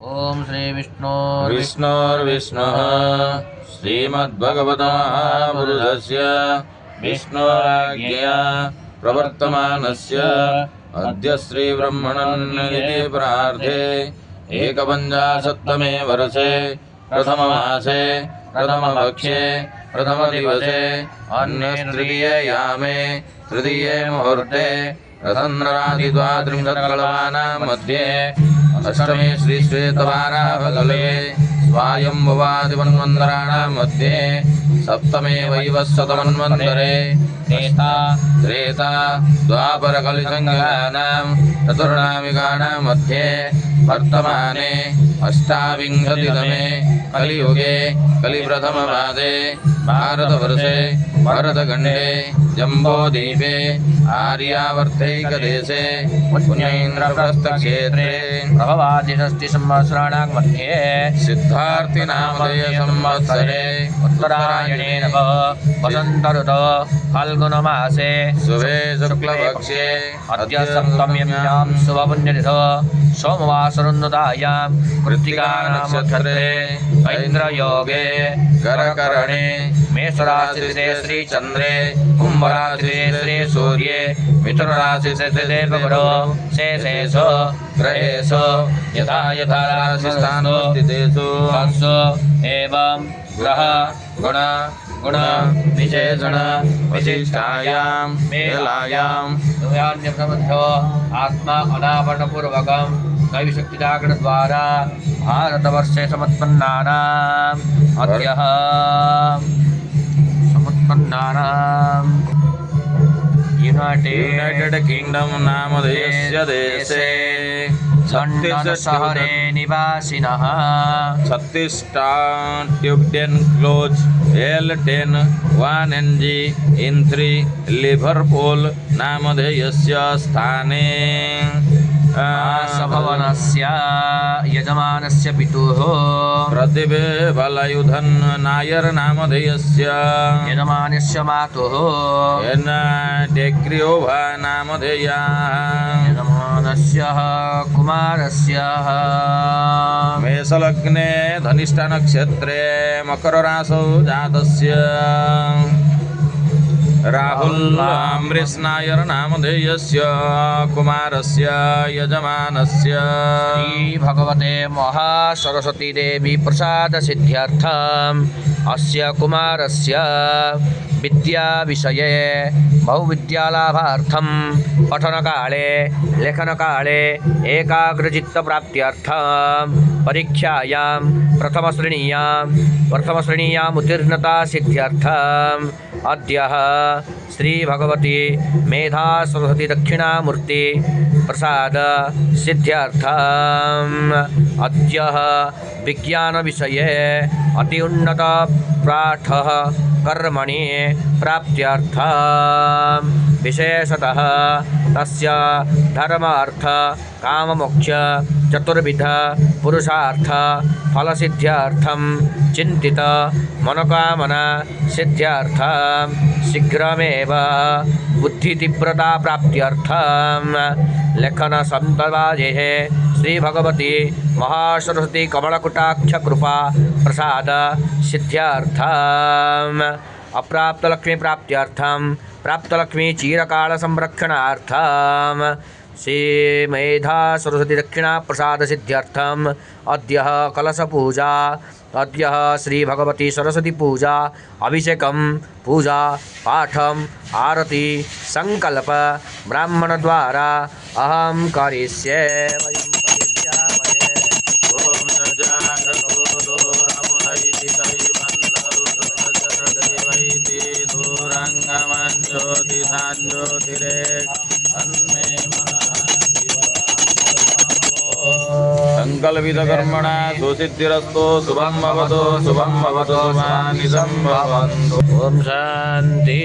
ओम श्री विष्णुर्विष्णुः श्रीमद्भगवतमहापुरुषस्य विष्णुराज्ञया प्रवर्तमानस्य अद्य श्रीब्रह्मणन्निधि प्रार्थे एकपञ्चाशत्तमे वर्षे प्रथममासे प्रथमपक्षे प्रथमदिवसे अन्यस्तृतीययामे तृतीये मुहूर्ते रथन्द्रादिद्वात्रिंशत्कल्पानां मध्ये अष्टमे श्रीश्वेतवाराहकल्पे स्वायम्भुवादिमन्वन्तराणां मध्ये सप्तमे वैवस्वतमन्वन्तरे त्रेता द्वापरकलिसंज्ञानां चतुर्णामिकानां मध्ये वर्तमाने अष्टाविंशतितमे कलियुगे कलिप्रथमपादे भारतवर्षे भरतखण्डे जम्बूद्वीपे आर्यावर्तैकदेशे पुण्येन्द्रप्रस्थक्षेत्रे प्रभवादिषष्टि संवत्सराणां मध्ये सिद्धार्थिनामधेय संवत्सरे उत्तरायणे नवः वसन्त ऋतौ फाल्गुनमासे शुभे शुक्लपक्षे अद्य सप्तम्यां शुभपुण्यतिथौ सोमवासरोन्नतायां कृत्तिका नक्षत्रे ऐन्द्रयोगे करकरणे मेषराशिस्थिते श्रीचन्द्रे कुम्भराशिस्थिते श्रीसूर्ये मिथुनराशिस्थिते गुरौ शेषेषु ग्रहेषु यथा यथा राशिस्थानो स्थितेषु तासु एवं ग्रह गुण विशेषण विशिष्टायां मेलायां द्वयान्यप्रबद्धो आत्मा अनावरणपूर्वकं दैवीशक्तिजागरणद्वारा भारतवर्षे समुत्पन्नानाम् अद्यः यूनाइटेड किंगडम नामधेयस्य देशे लंडन शहरे निवासिनः 36 Tubden close L10 1NG in 3 Liverpool नामधेयस्य स्थाने सभवनस्य यजमानस्य पितुः प्रतिभे बलयुधन नायर नामधेयस्य यजमानस्य मातुः एन डेक्रियोभा नामधेया यजमानस्य कुमारस्य मेषलग्ने धनिष्ठा नक्षत्रे मकर राशौ जातस्य राहुल अमृष नायर नामधेयस्य कुमारस्य यजमानस्य श्री भगवते महासरस्वती देवी प्रसाद सिद्ध्यर्थम् अस्य कुमारस्य विद्या विषये बहुविद्यालाभार्थं पठनकाले लेखनकाले एकाग्रचित्तप्राप्त्यर्थं परीक्षायां प्रथमश्रेणीयाम् उत्तीर्णता सिद्ध्यर्थम् अद्यः श्री भगवती मेधा सरस्वती दक्षिणामूर्ति प्रसाद सिद्ध्यर्थम् अद्यः विज्ञान विषये अति उन्नत पाठः कर्मणि प्राप्त्यर्थं विशेषतः तस्य धर्म अर्थ काम मोक्ष चतुर्विध पुरुषार्थ फलसिद्ध्यर्थं चिंतित मनोकामना सिद्ध्यर्थं शीघ्रमेव बुद्धितीव्रता प्राप्त्यर्थं लेखन संतवाजेः श्री भगवती महासरस्वती कमलकुटाक्ष कृपा प्रसाद सिद्ध्यर्थम् अप्राप्त लक्ष्मी प्राप्त्यर्थं प्राप्त लक्ष्मी चिरकाल संरक्षणार्थं श्री मेधा सरस्वती दक्षिणा प्रसाद सिद्ध्यर्थम् अद्यः कलश पूजा अद्यः श्री भगवती सरस्वती पूजा अभिषेकं पूजा पाठम आरती संकल्प ब्राह्मण द्वारा अहं करिष्ये संकल्पितकर्मणा सुसिद्धिरस्तु शुभं भवतु शुभानि सम्भवन्तु। ओम शांति।